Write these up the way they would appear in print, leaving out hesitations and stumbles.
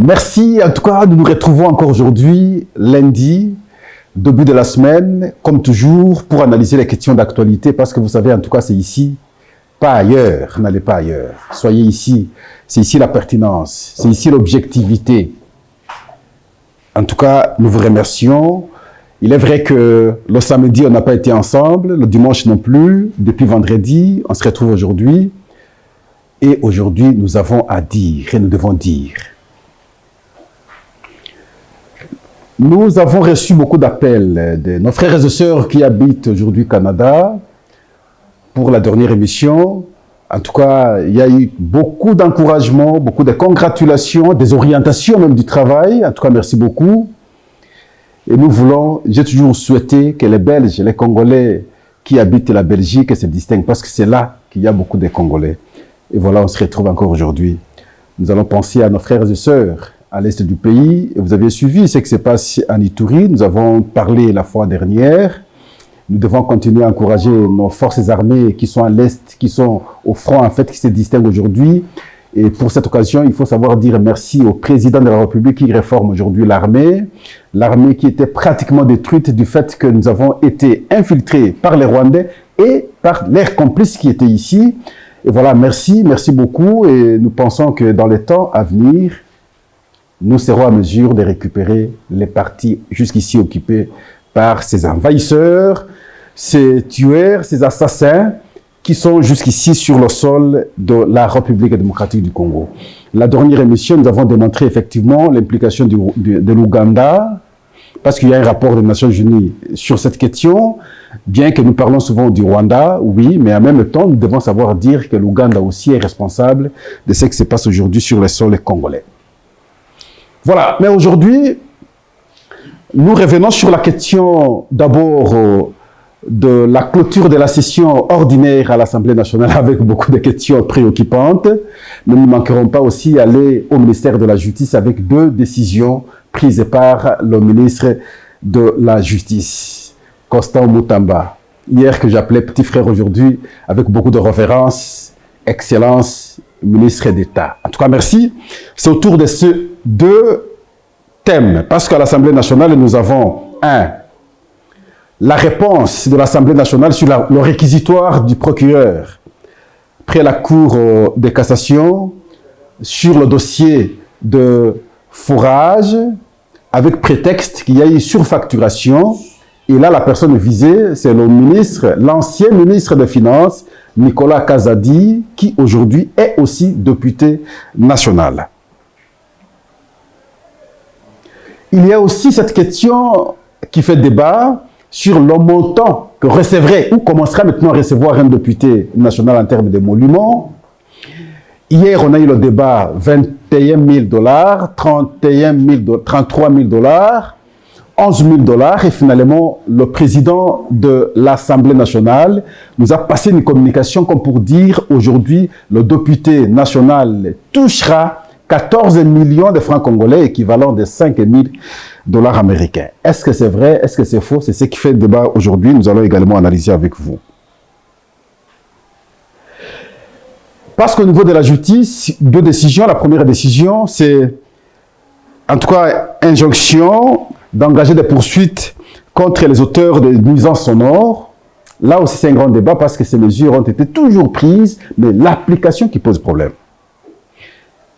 Merci, en tout cas, nous nous retrouvons encore aujourd'hui, lundi, début de la semaine, comme toujours, pour analyser les questions d'actualité, parce que vous savez, en tout cas, c'est ici, pas ailleurs, n'allez pas ailleurs. Soyez ici, c'est ici la pertinence, c'est ici l'objectivité. En tout cas, nous vous remercions. Il est vrai que le samedi, on n'a pas été ensemble, le dimanche non plus, depuis vendredi, on se retrouve aujourd'hui. Et aujourd'hui, nous avons à dire, et nous devons dire. Nous avons reçu beaucoup d'appels de nos frères et sœurs qui habitent aujourd'hui au Canada pour la dernière émission. En tout cas, il y a eu beaucoup d'encouragement, beaucoup de congratulations, des orientations même du travail. En tout cas, merci beaucoup. Et nous voulons, j'ai toujours souhaité que les Belges, les Congolais qui habitent la Belgique se distinguent parce que c'est là qu'il y a beaucoup de Congolais. Et voilà, on se retrouve encore aujourd'hui. Nous allons penser à nos frères et sœurs à l'est du pays. Et vous avez suivi ce qui s'est passé en Ituri. Nous avons parlé la fois dernière. Nous devons continuer à encourager nos forces armées qui sont à l'est, qui sont au front, en fait, qui se distinguent aujourd'hui. Et pour cette occasion, il faut savoir dire merci au président de la République qui réforme aujourd'hui l'armée. L'armée qui était pratiquement détruite du fait que nous avons été infiltrés par les Rwandais et par leurs complices qui étaient ici. Et voilà, merci beaucoup. Et nous pensons que dans les temps à venir, nous serons à mesure de récupérer les parties jusqu'ici occupées par ces envahisseurs, ces tueurs, ces assassins qui sont jusqu'ici sur le sol de la République démocratique du Congo. La dernière émission, nous avons démontré effectivement l'implication de l'Ouganda, parce qu'il y a un rapport des Nations Unies sur cette question, bien que nous parlons souvent du Rwanda, oui, mais en même temps, nous devons savoir dire que l'Ouganda aussi est responsable de ce qui se passe aujourd'hui sur les sols congolais. Voilà, mais aujourd'hui, nous revenons sur la question d'abord de la clôture de la session ordinaire à l'Assemblée nationale avec beaucoup de questions préoccupantes. Mais nous ne manquerons pas aussi aller au ministère de la Justice avec 2 décisions prises par le ministre de la Justice, Constant Mutamba. Hier que j'appelais petit frère aujourd'hui avec beaucoup de références, Excellence, ministre d'État. En tout cas, merci. C'est autour de ces 2 thèmes, parce qu'à l'Assemblée nationale, nous avons la réponse de l'Assemblée nationale sur le réquisitoire du procureur près la Cour de cassation sur le dossier de fourrage avec prétexte qu'il y a eu surfacturation. Et là, la personne visée, c'est le ministre, l'ancien ministre des Finances, Nicolas Kazadi, qui aujourd'hui est aussi député national. Il y a aussi cette question qui fait débat sur le montant que recevrait ou commencera maintenant à recevoir un député national en termes d'émoluments. Hier, on a eu le débat 21 000 $, 33 000 $, 11 000 $, et finalement, le président de l'Assemblée nationale nous a passé une communication comme pour dire aujourd'hui, le député national touchera 14 millions de francs congolais, équivalent de 5 000 $ américains. Est-ce que c'est vrai? Est-ce que c'est faux? C'est ce qui fait le débat aujourd'hui. Nous allons également analyser avec vous. Parce qu'au niveau de la justice, 2 décisions. La première décision, c'est en tout cas injonction d'engager des poursuites contre les auteurs de nuisances sonores. Là aussi, c'est un grand débat parce que ces mesures ont été toujours prises, mais l'application qui pose problème.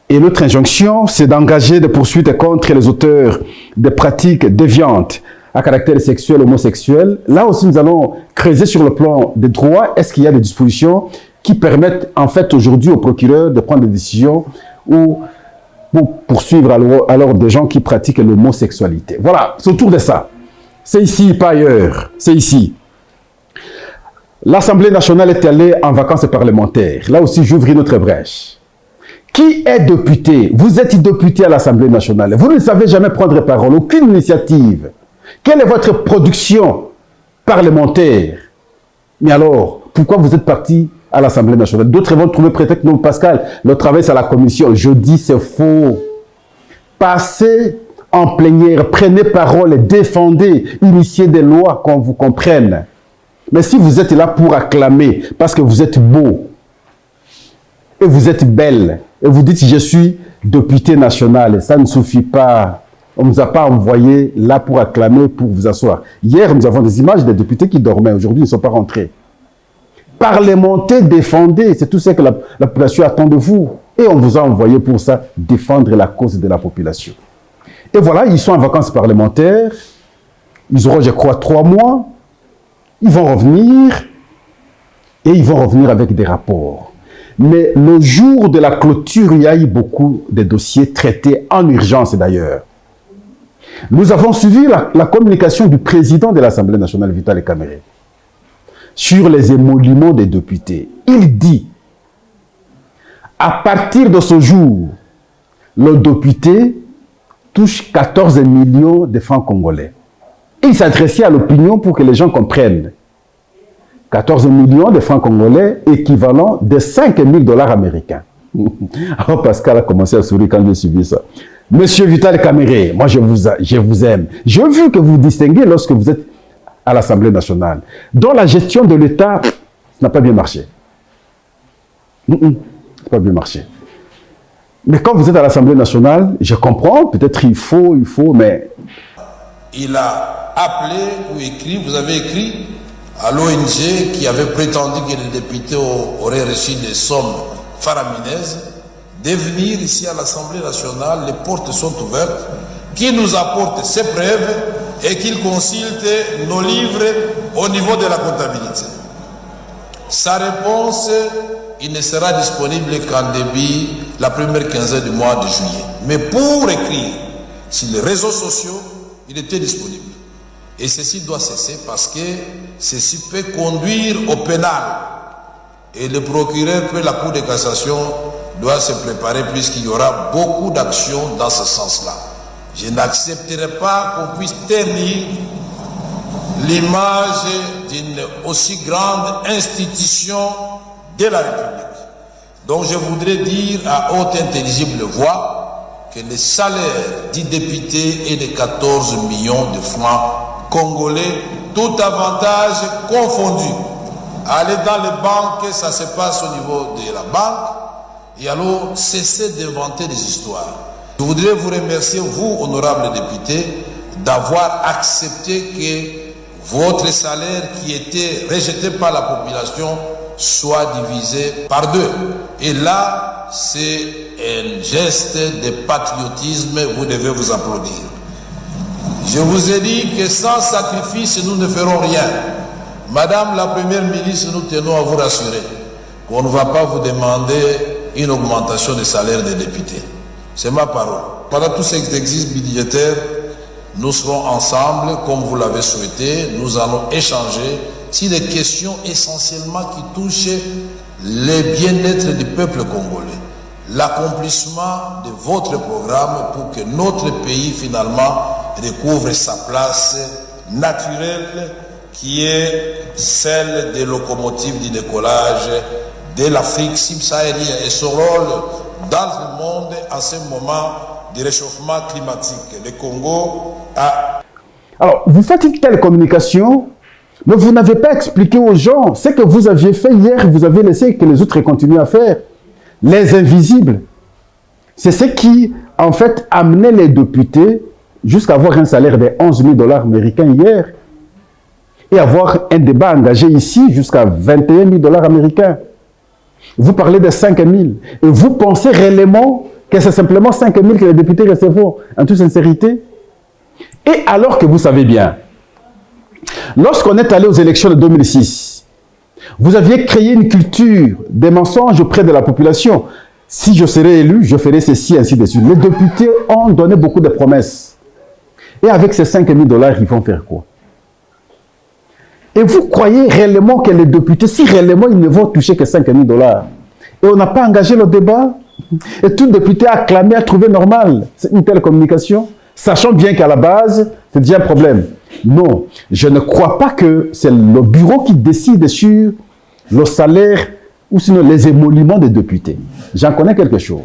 Et l'autre injonction, c'est d'engager des poursuites contre les auteurs de pratiques déviantes à caractère sexuel, homosexuel. Là aussi, nous allons creuser sur le plan des droits. Est-ce qu'il y a des dispositions qui permettent en fait aujourd'hui au procureur de prendre des décisions ou pour poursuivre alors des gens qui pratiquent l'homosexualité? Voilà, c'est autour de ça. C'est ici, pas ailleurs. C'est ici. L'Assemblée nationale est allée en vacances parlementaires. Là aussi, j'ouvre une autre brèche. Qui est député? Vous êtes député à l'Assemblée nationale. Vous ne savez jamais prendre parole, aucune initiative. Quelle est votre production parlementaire? Mais alors, pourquoi vous êtes parti à l'Assemblée nationale? D'autres vont trouver prétexte, non, Pascal, le travail c'est à la commission. Je dis c'est faux. Passez en plénière, prenez parole, défendez, initiez des lois qu'on vous comprenne. Mais si vous êtes là pour acclamer, parce que vous êtes beau, et vous êtes belle, et vous dites, je suis député national, et ça ne suffit pas. On ne nous a pas envoyé là pour acclamer, pour vous asseoir. Hier, nous avons des images des députés qui dormaient. Aujourd'hui, ils ne sont pas rentrés. Parlementer, défendez. C'est tout ce que la population attend de vous. Et on vous a envoyé pour ça, défendre la cause de la population. Et voilà, ils sont en vacances parlementaires. Ils auront, je crois, 3 mois. Ils vont revenir. Et ils vont revenir avec des rapports. Mais le jour de la clôture, il y a eu beaucoup de dossiers traités en urgence d'ailleurs. Nous avons suivi la communication du président de l'Assemblée nationale, Vital Kamerhe, sur les émoluments des députés. Il dit, à partir de ce jour, le député touche 14 millions de francs congolais. Et il s'adressait à l'opinion pour que les gens comprennent. 14 millions de francs congolais, équivalent de 5 000 $ américains. Alors Pascal a commencé à sourire quand j'ai suivi ça. Monsieur Vital Kamerhe, moi je vous aime. J'ai vu que vous distinguez lorsque vous êtes à l'Assemblée nationale. Dans la gestion de l'État, ça n'a pas bien marché. Ça n'a pas bien marché. Mais quand vous êtes à l'Assemblée nationale, je comprends, peut-être il faut, mais... Il a appelé ou écrit, vous avez écrit à l'ONG qui avait prétendu que les députés auraient reçu des sommes faramineuses, de venir ici à l'Assemblée nationale, les portes sont ouvertes, qu'il nous apporte ses preuves et qu'il consulte nos livres au niveau de la comptabilité. Sa réponse, il ne sera disponible qu'en début, la première quinzaine du mois de juillet. Mais pour écrire sur les réseaux sociaux, il était disponible. Et ceci doit cesser parce que ceci peut conduire au pénal. Et le procureur, puis la Cour de cassation, doit se préparer puisqu'il y aura beaucoup d'actions dans ce sens-là. Je n'accepterai pas qu'on puisse ternir l'image d'une aussi grande institution de la République. Donc je voudrais dire à haute intelligible voix que le salaire du député est de 14 millions de francs congolais, tout avantage confondu. Aller dans les banques, ça se passe au niveau de la banque, et alors cessez d'inventer des histoires. Je voudrais vous remercier, vous, honorables députés, d'avoir accepté que votre salaire qui était rejeté par la population soit divisé par 2. Et là, c'est un geste de patriotisme, vous devez vous applaudir. Je vous ai dit que sans sacrifice, nous ne ferons rien. Madame la Première ministre, nous tenons à vous rassurer qu'on ne va pas vous demander une augmentation des salaires des députés. C'est ma parole. Pendant tout cet exercice budgétaire, nous serons ensemble, comme vous l'avez souhaité. Nous allons échanger sur des questions essentiellement qui touchent le bien-être du peuple congolais. L'accomplissement de votre programme pour que notre pays, finalement, recouvre sa place naturelle qui est celle des locomotives du décollage de l'Afrique subsaharienne et son rôle dans le monde en ce moment de réchauffement climatique. Le Congo a... Alors, vous faites une telle communication, mais vous n'avez pas expliqué aux gens ce que vous aviez fait hier, vous avez laissé que les autres continuent à faire. Les invisibles. C'est ce qui, en fait, amenait les députés jusqu'à avoir un salaire de 11 000 $ américains hier et avoir un débat engagé ici jusqu'à 21 000 $ américains. Vous parlez de 5 000 et vous pensez réellement que c'est simplement 5 000 que les députés recevront, en toute sincérité. Et alors que vous savez bien, lorsqu'on est allé aux élections de 2006, vous aviez créé une culture des mensonges auprès de la population. Si je serais élu, je ferai ceci, ainsi de suite. Les députés ont donné beaucoup de promesses. Et avec ces 5 000 $, ils vont faire quoi? Et vous croyez réellement que les députés, si réellement ils ne vont toucher que 5 000 $, et on n'a pas engagé le débat, et tout député a acclamé, a trouvé normal une telle communication, sachant bien qu'à la base, c'est déjà un problème. Non, je ne crois pas que c'est le bureau qui décide sur le salaire ou sinon les émoluments des députés. J'en connais quelque chose.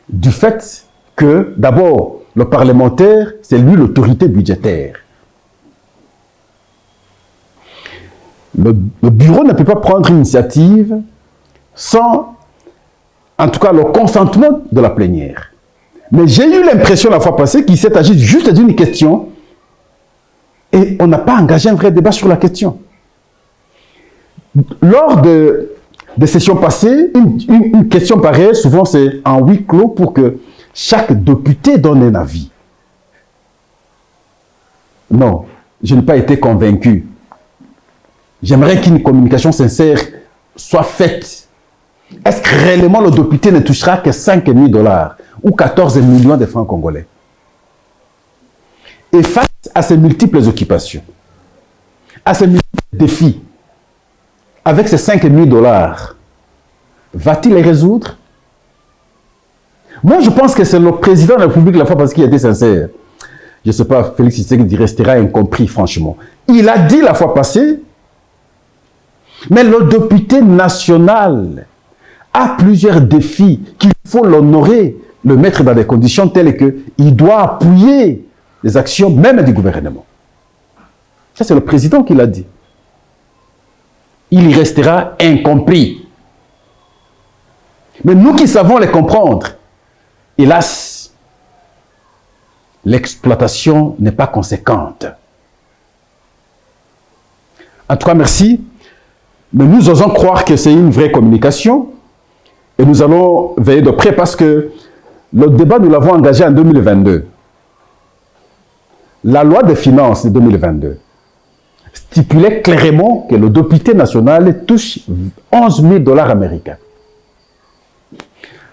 Du fait que, d'abord, le parlementaire, c'est lui l'autorité budgétaire. Le bureau ne peut pas prendre une initiative sans en tout cas le consentement de la plénière. Mais j'ai eu l'impression la fois passée qu'il s'est agi juste d'une question et on n'a pas engagé un vrai débat sur la question. Lors des sessions passées, une question pareille, souvent c'est en huis clos pour que chaque député donne un avis. Non, je n'ai pas été convaincu. J'aimerais qu'une communication sincère soit faite. Est-ce que réellement le député ne touchera que 5,5 $ ou 14 millions de francs congolais? Et face à ces multiples occupations, à ces multiples défis, avec ces 5,5 $, va-t-il les résoudre? Moi, je pense que c'est le président de la République la fois parce qu'il a été sincère. Je ne sais pas, Félix Tshisekedi restera incompris, franchement. Il a dit la fois passée, mais le député national a plusieurs défis qu'il faut l'honorer, le mettre dans des conditions telles qu'il doit appuyer les actions même du gouvernement. Ça, c'est le président qui l'a dit. Il restera incompris. Mais nous qui savons les comprendre, hélas, l'exploitation n'est pas conséquente. En tout cas, merci. Mais nous osons croire que c'est une vraie communication et nous allons veiller de près parce que le débat, nous l'avons engagé en 2022. La loi des finances de 2022 stipulait clairement que le député national touche 11 000 $ américains.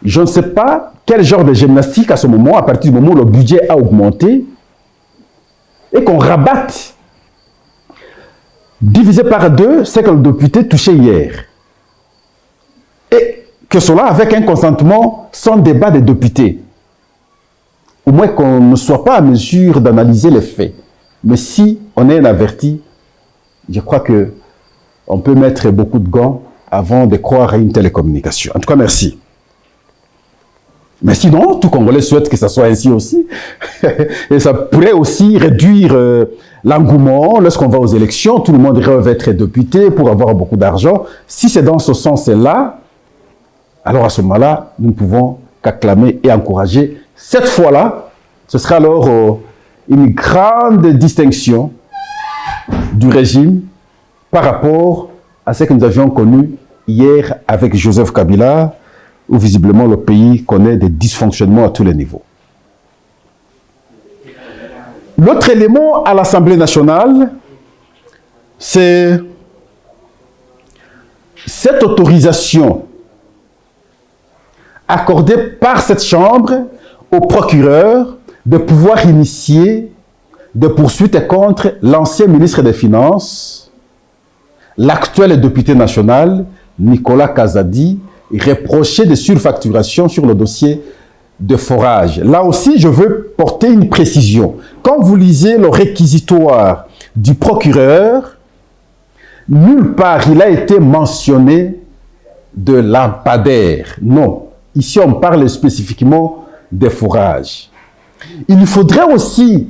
Je ne sais pas quel genre de gymnastique à ce moment, à partir du moment où le budget a augmenté, et qu'on rabatte, divisé par 2, ce que le député touchait hier. Et que cela avec un consentement sans débat des députés. Au moins qu'on ne soit pas à mesure d'analyser les faits. Mais si on est un averti, je crois qu'on peut mettre beaucoup de gants avant de croire à une telle communication. En tout cas, merci. Mais sinon, tout Congolais souhaite que ça soit ainsi aussi. Et ça pourrait aussi réduire l'engouement lorsqu'on va aux élections. Tout le monde rêve d'être député pour avoir beaucoup d'argent. Si c'est dans ce sens-là, alors à ce moment-là, nous ne pouvons qu'acclamer et encourager. Cette fois-là, ce sera alors une grande distinction du régime par rapport à ce que nous avions connu hier avec Joseph Kabila, où visiblement le pays connaît des dysfonctionnements à tous les niveaux. L'autre élément à l'Assemblée nationale, c'est cette autorisation accordée par cette Chambre au procureur de pouvoir initier des poursuites contre l'ancien ministre des Finances, l'actuel député national, Nicolas Kazadi, reproché de surfacturation sur le dossier de forage. Là aussi, je veux porter une précision. Quand vous lisez le réquisitoire du procureur, nulle part il a été mentionné de lampadaire. Non. Ici, on parle spécifiquement des forages. Il faudrait aussi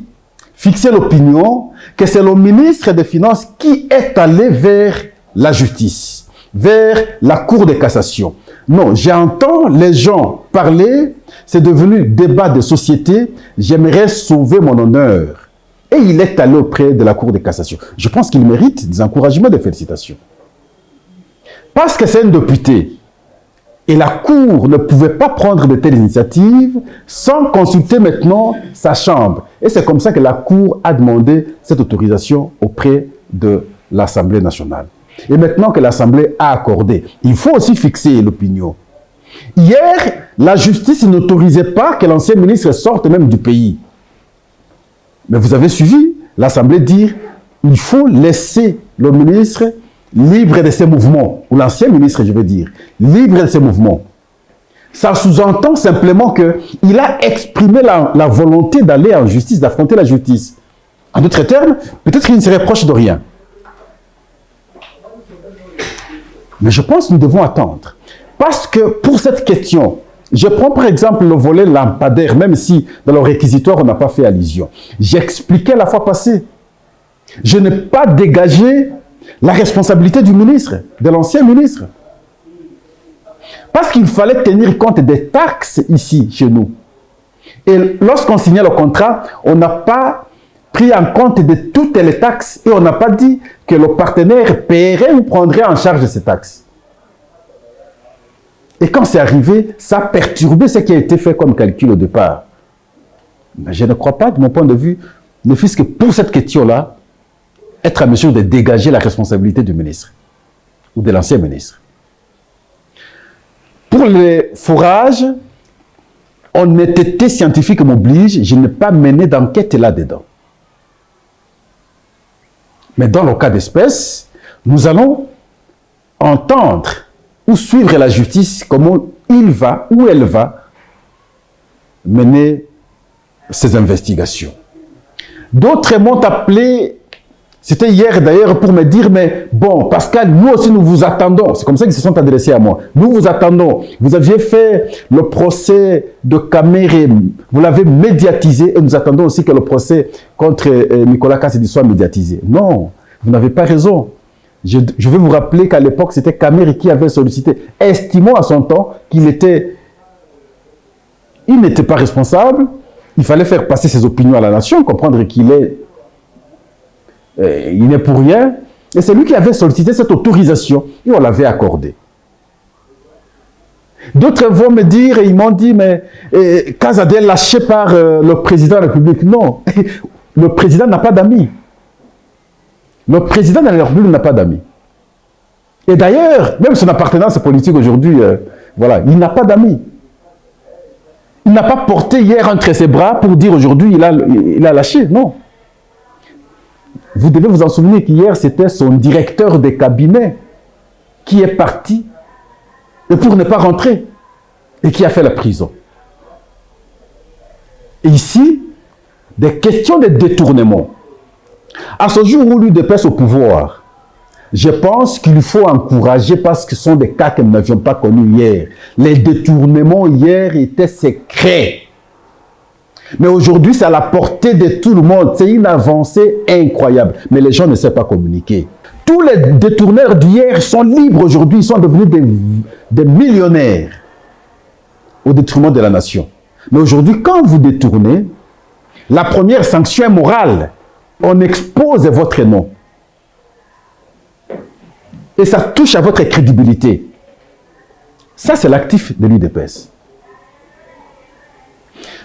fixer l'opinion que c'est le ministre des Finances qui est allé vers la justice, vers la Cour de cassation. Non, j'entends les gens parler, c'est devenu débat de société, j'aimerais sauver mon honneur. Et il est allé auprès de la Cour de cassation. Je pense qu'il mérite des encouragements, des félicitations. Parce que c'est un député, et la Cour ne pouvait pas prendre de telles initiatives sans consulter maintenant sa Chambre. Et c'est comme ça que la Cour a demandé cette autorisation auprès de l'Assemblée nationale. Et maintenant que l'Assemblée a accordé, il faut aussi fixer l'opinion. Hier, la justice n'autorisait pas que l'ancien ministre sorte même du pays. Mais vous avez suivi l'Assemblée dire il faut laisser le ministre libre de ses mouvements, ou l'ancien ministre, je veux dire, libre de ses mouvements. Ça sous-entend simplement qu'il a exprimé la volonté d'aller en justice, d'affronter la justice. En d'autres termes, peut-être qu'il ne serait proche de rien. Mais je pense que nous devons attendre. Parce que pour cette question, je prends par exemple le volet lampadaire, même si dans le réquisitoire on n'a pas fait allusion. J'expliquais la fois passée. Je n'ai pas dégagé la responsabilité du ministre, de l'ancien ministre. Parce qu'il fallait tenir compte des taxes ici, chez nous. Et lorsqu'on signait le contrat, on n'a pas pris en compte de toutes les taxes et on n'a pas dit que le partenaire paierait ou prendrait en charge ces taxes. Et quand c'est arrivé, ça a perturbé ce qui a été fait comme calcul au départ. Mais je ne crois pas, de mon point de vue, ne fût-ce que pour cette question-là, être à mesure de dégager la responsabilité du ministre ou de l'ancien ministre. Pour les forages, honnêteté scientifique m'oblige, je n'ai pas mené d'enquête là-dedans. Mais dans le cas d'espèce, nous allons entendre ou suivre la justice, comment il va, où elle va mener ces investigations. D'autres m'ont appelé, c'était hier d'ailleurs, pour me dire, mais bon, Pascal, nous aussi nous vous attendons. C'est comme ça qu'ils se sont adressés à moi. Nous vous attendons. Vous aviez fait le procès de Caméré, vous l'avez médiatisé, et nous attendons aussi que le procès contre Nicolas Kassedi soit médiatisé. Non, vous n'avez pas raison. Je veux vous rappeler qu'à l'époque, c'était Caméré qui avait sollicité, estimant à son temps qu'il n'était pas responsable. Il fallait faire passer ses opinions à la nation, comprendre qu'il est il n'est pour rien. Et c'est lui qui avait sollicité cette autorisation et on l'avait accordée. D'autres vont me dire, et ils m'ont dit, mais Kazadé est lâché par le président de la République. Non, le président n'a pas d'amis. Le président de la République n'a pas d'amis. Et d'ailleurs, même son appartenance politique aujourd'hui, voilà, il n'a pas d'amis. Il n'a pas porté hier entre ses bras pour dire aujourd'hui il a lâché. Non. Vous devez vous en souvenir qu'hier, c'était son directeur de cabinet qui est parti et pour ne pas rentrer et qui a fait la prison. Et ici, des questions de détournement. À ce jour où l'UDPS au pouvoir, je pense qu'il faut encourager parce que ce sont des cas que nous n'avions pas connus hier. Les détournements hier étaient secrets. Mais aujourd'hui, c'est à la portée de tout le monde. C'est une avancée incroyable. Mais les gens ne savent pas communiquer. Tous les détourneurs d'hier sont libres aujourd'hui. Ils sont devenus des millionnaires au détriment de la nation. Mais aujourd'hui, quand vous détournez, la première sanction est morale. On expose votre nom. Et ça touche à votre crédibilité. Ça, c'est l'actif de l'UDPS.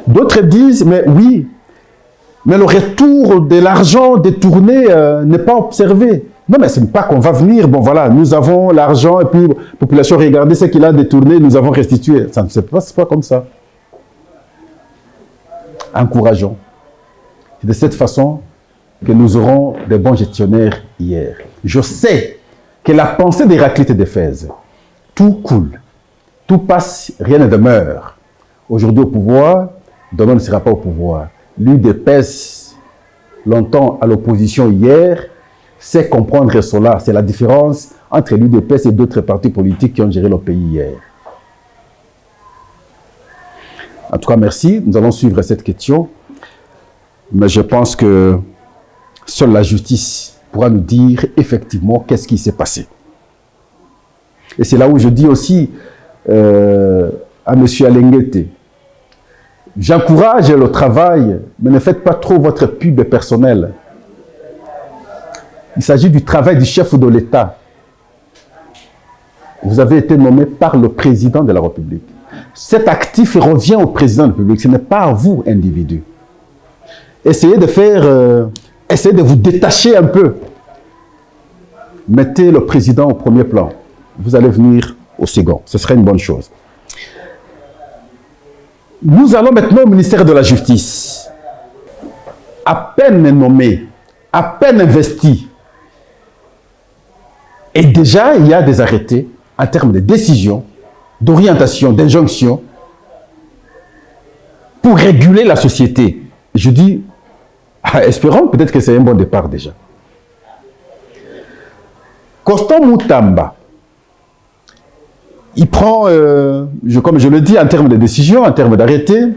D'autres disent, mais oui, mais le retour de l'argent détourné n'est pas observé. Non, mais ce n'est pas qu'on va venir, bon voilà, nous avons l'argent et puis la population, regardez ce qu'il a détourné, nous avons restitué. Ça ne se passe pas comme ça. Encourageons. C'est de cette façon que nous aurons des bons gestionnaires hier. Je sais que la pensée d'Héraclite d'Éphèse, tout coule, tout passe, rien ne demeure. Aujourd'hui au pouvoir, demain ne sera pas au pouvoir. L'UDPS, longtemps à l'opposition hier, sait comprendre cela. C'est la différence entre l'UDPS et d'autres partis politiques qui ont géré le pays hier. En tout cas, merci. Nous allons suivre cette question. Mais je pense que seule la justice pourra nous dire effectivement qu'est-ce qui s'est passé. Et c'est là où je dis aussi à M. Alenguete, j'encourage le travail, mais ne faites pas trop votre pub personnelle. Il s'agit du travail du chef de l'État. Vous avez été nommé par le président de la République. Cet actif revient au président de la République, ce n'est pas à vous, individu. Essayez de faire, essayez de vous détacher un peu. Mettez le président au premier plan. Vous allez venir au second. Ce serait une bonne chose. Nous allons maintenant au ministère de la Justice. À peine nommé, à peine investi. Et déjà, il y a des arrêtés en termes de décision, d'orientation, d'injonction pour réguler la société. Je dis, espérons peut-être que c'est un bon départ déjà. Constant Moutamba, il prend, comme je le dis, en termes de décision, en termes d'arrêté,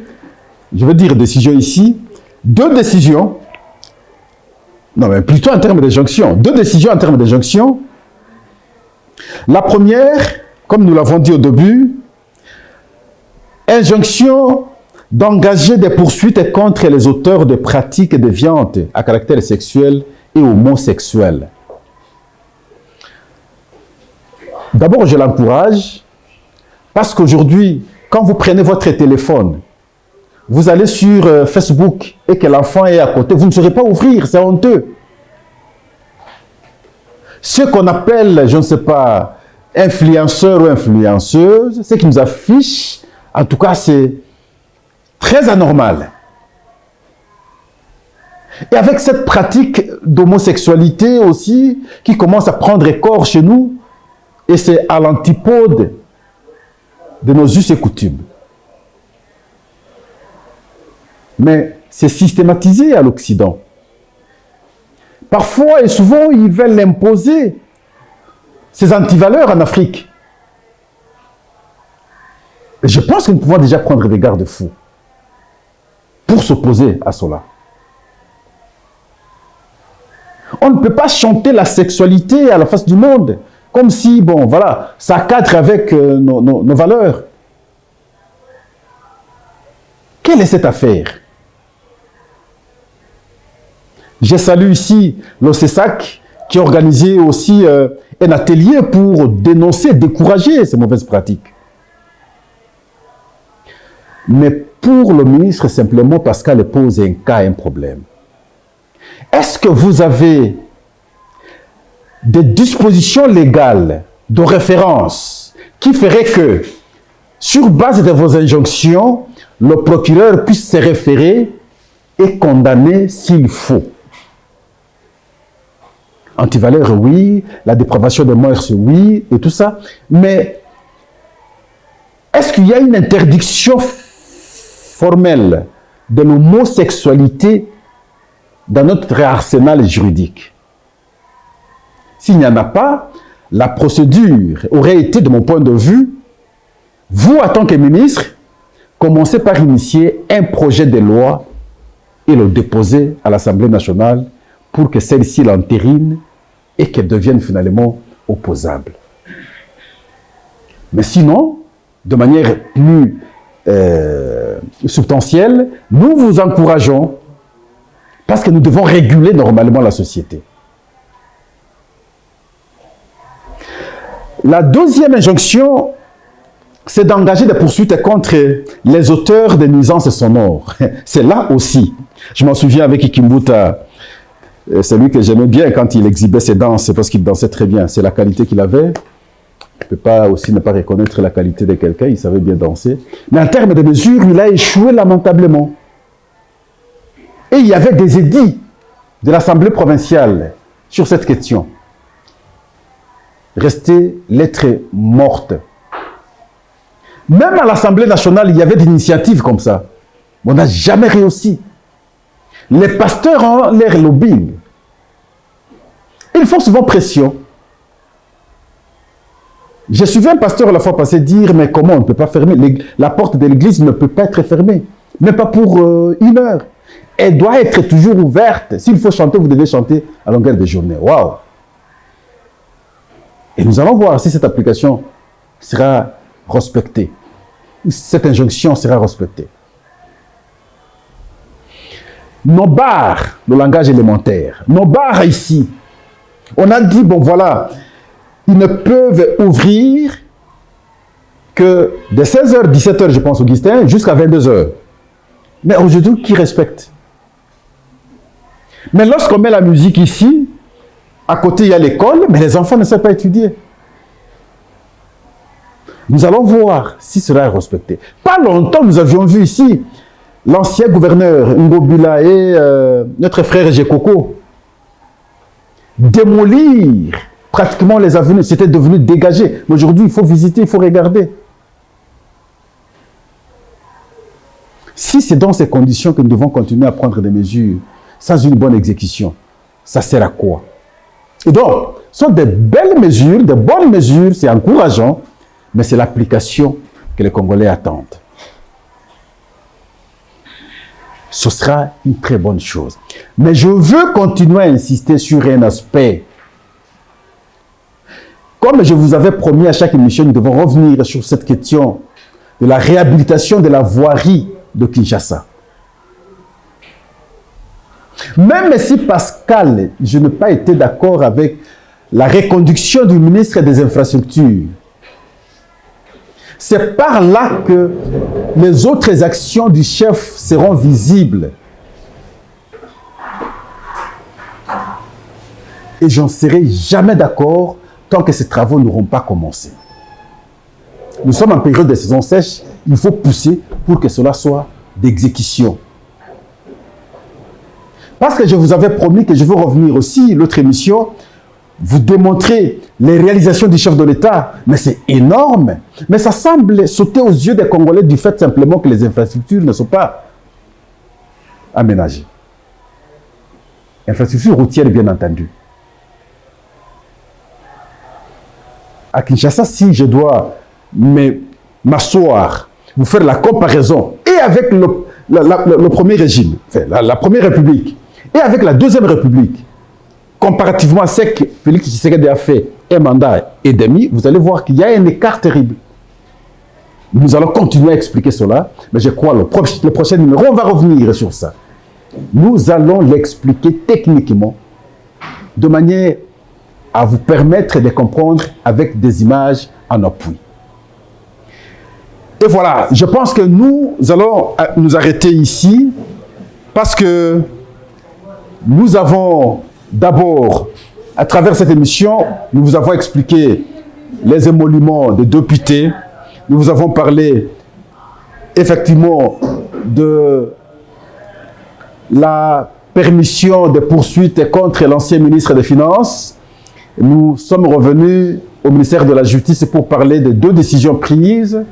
je veux dire décision ici, 2 décisions, non mais plutôt en termes d'injonction, 2 décisions en termes d'injonction. La première, comme nous l'avons dit au début, Injonction d'engager des poursuites contre les auteurs de pratiques déviantes à caractère sexuel et homosexuel. D'abord, je l'encourage parce qu'aujourd'hui, quand vous prenez votre téléphone, vous allez sur Facebook et que l'enfant est à côté, vous ne saurez pas ouvrir, c'est honteux. Ce qu'on appelle, je ne sais pas, influenceur ou influenceuse, ce qui nous affiche, en tout cas, c'est très anormal. Et avec cette pratique d'homosexualité aussi, qui commence à prendre corps chez nous, et c'est à l'antipode de nos us et coutumes. Mais c'est systématisé à l'Occident. Parfois et souvent, ils veulent imposer ces antivaleurs en Afrique. Et je pense que nous pouvons déjà prendre des garde-fous pour s'opposer à cela. On ne peut pas chanter la sexualité à la face du monde, comme si, bon, voilà, ça cadre avec nos valeurs. Quelle est cette affaire? Je salue ici l'OCESAC qui a organisé aussi un atelier pour dénoncer, décourager ces mauvaises pratiques. Mais pour le ministre, simplement, Pascal pose un cas, un problème. Est-ce que vous avez des dispositions légales de référence qui feraient que, sur base de vos injonctions, le procureur puisse se référer et condamner s'il faut? Antivaleur, oui. La dépravation des mœurs, oui. Et tout ça. Mais est-ce qu'il y a une interdiction formelle de l'homosexualité dans notre arsenal juridique? S'il n'y en a pas, la procédure aurait été, de mon point de vue, vous, en tant que ministre, commencez par initier un projet de loi et le déposer à l'Assemblée nationale pour que celle-ci l'entérine et qu'elle devienne finalement opposable. Mais sinon, de manière plus substantielle, nous vous encourageons parce que nous devons réguler normalement la société. La deuxième injonction, c'est d'engager des poursuites contre les auteurs de nuisances sonores. C'est là aussi. Je m'en souviens avec Ikimbuta, celui que j'aimais bien quand il exhibait ses danses, parce qu'il dansait très bien. C'est la qualité qu'il avait. Je ne peux pas aussi ne pas reconnaître la qualité de quelqu'un, il savait bien danser. Mais en termes de mesures, il a échoué lamentablement. Et il y avait des édits de l'Assemblée provinciale sur cette question. Rester lettre morte. Même à l'Assemblée nationale, il y avait des initiatives comme ça. On n'a jamais réussi. Les pasteurs ont leur lobbying. Ils font souvent pression. J'ai suivi un pasteur la fois passée dire, mais comment on ne peut pas fermer? La porte de l'église ne peut pas être fermée. Même pas pour 1 heure. Elle doit être toujours ouverte. S'il faut chanter, vous devez chanter à longueur de journée. Waouh! Et nous allons voir si cette application sera respectée. Cette injonction sera respectée. Nos bars, le langage élémentaire, nos bars ici, on a dit, bon voilà, ils ne peuvent ouvrir que de 16h, 17h, je pense, Augustin, jusqu'à 22h. Mais aujourd'hui, qui respecte? Mais lorsqu'on met la musique ici, à côté, il y a l'école, mais les enfants ne savent pas étudier. Nous allons voir si cela est respecté. Pas longtemps, nous avions vu ici l'ancien gouverneur Ngobila et notre frère Jekoko démolir pratiquement les avenues. C'était devenu dégagé. Mais aujourd'hui, il faut visiter, il faut regarder. Si c'est dans ces conditions que nous devons continuer à prendre des mesures sans une bonne exécution, ça sert à quoi? Et donc, ce sont des belles mesures, de bonnes mesures, c'est encourageant, mais c'est l'application que les Congolais attendent. Ce sera une très bonne chose. Mais je veux continuer à insister sur un aspect. Comme je vous avais promis à chaque émission, nous devons revenir sur cette question de la réhabilitation de la voirie de Kinshasa. Même si Pascal, je n'ai pas été d'accord avec la reconduction du ministre des Infrastructures, c'est par là que les autres actions du chef seront visibles. Et je n'en serai jamais d'accord tant que ces travaux n'auront pas commencé. Nous sommes en période de saison sèche, il faut pousser pour que cela soit d'exécution. Parce que je vous avais promis que je veux revenir aussi, l'autre émission, vous démontrer les réalisations du chef de l'État. Mais c'est énorme. Mais ça semble sauter aux yeux des Congolais du fait simplement que les infrastructures ne sont pas aménagées. Infrastructures routières, bien entendu. À Kinshasa, si je dois m'asseoir, vous faire la comparaison, et avec le premier régime, enfin, la première république, et avec la deuxième république, comparativement à ce que Félix Tshisekedi a fait un mandat et demi, vous allez voir qu'il y a un écart terrible. Nous allons continuer à expliquer cela, mais je crois le prochain numéro, on va revenir sur ça. Nous allons l'expliquer techniquement, de manière à vous permettre de comprendre avec des images en appui. Et voilà, je pense que nous allons nous arrêter ici, parce que nous avons d'abord, à travers cette émission, nous vous avons expliqué les émoluments des députés. Nous vous avons parlé effectivement de la permission de poursuite contre l'ancien ministre des Finances. Nous sommes revenus au ministère de la Justice pour parler de 2 décisions prises.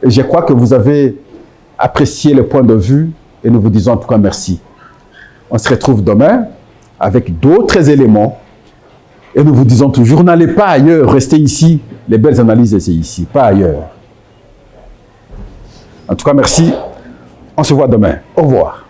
Et je crois que vous avez apprécié le point de vue et nous vous disons en tout cas merci. On se retrouve demain avec d'autres éléments. Et nous vous disons toujours, n'allez pas ailleurs, restez ici. Les belles analyses, c'est ici, pas ailleurs. En tout cas, merci. On se voit demain. Au revoir.